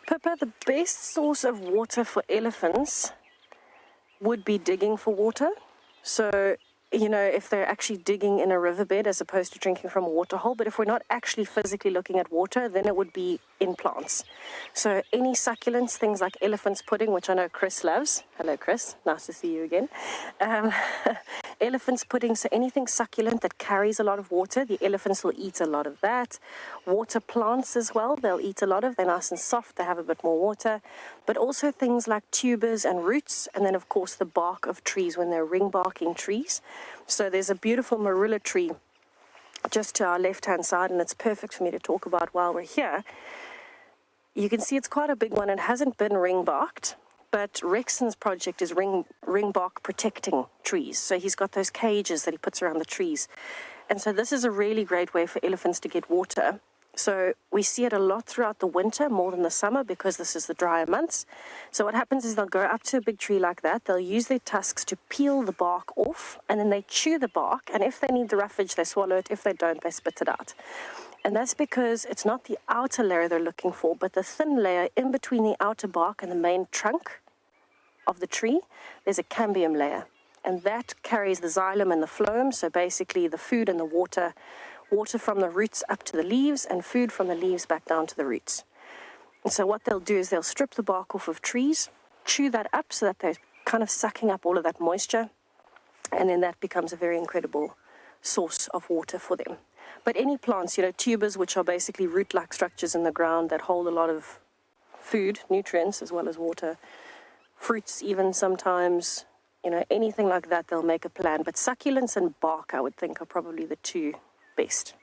Pippa, the best source of water for elephants would be digging for water. So, you know, if they're actually digging in a riverbed as opposed to drinking from a water hole. But if we're not actually physically looking at water, then it would be in plants. So any succulents, things like elephant's pudding, which I know Chris loves. Hello, Chris. Nice to see you again. Elephant's pudding, so anything succulent that carries a lot of water, the elephants will eat a lot of that. Water plants as well, they'll eat a lot of. They're nice and soft, they have a bit more water. But also things like tubers and roots, and then of course the bark of trees when they're ring barking trees. So there's a beautiful marilla tree just to our left-hand side, and it's perfect for me to talk about while we're here. You can see it's quite a big one. It hasn't been ring barked, but Rexon's project is ring bark protecting trees. So he's got those cages that he puts around the trees. And so this is a really great way for elephants to get water. So we see it a lot throughout the winter, more than the summer, because this is the drier months. So what happens is they'll go up to a big tree like that. They'll use their tusks to peel the bark off, and then they chew the bark. And if they need the roughage, they swallow it. If they don't, they spit it out. And that's because it's not the outer layer they're looking for, but the thin layer in between the outer bark and the main trunk of the tree. There's a cambium layer, and that carries the xylem and the phloem. So basically the food and the water from the roots up to the leaves, and food from the leaves back down to the roots. And so what they'll do is they'll strip the bark off of trees, chew that up so that they're kind of sucking up all of that moisture, and then that becomes a very incredible source of water for them. But any plants, you know, tubers, which are basically root-like structures in the ground that hold a lot of food, nutrients, as well as water, fruits even sometimes, you know, anything like that, they'll make a plan. But succulents and bark, I would think, are probably the two best.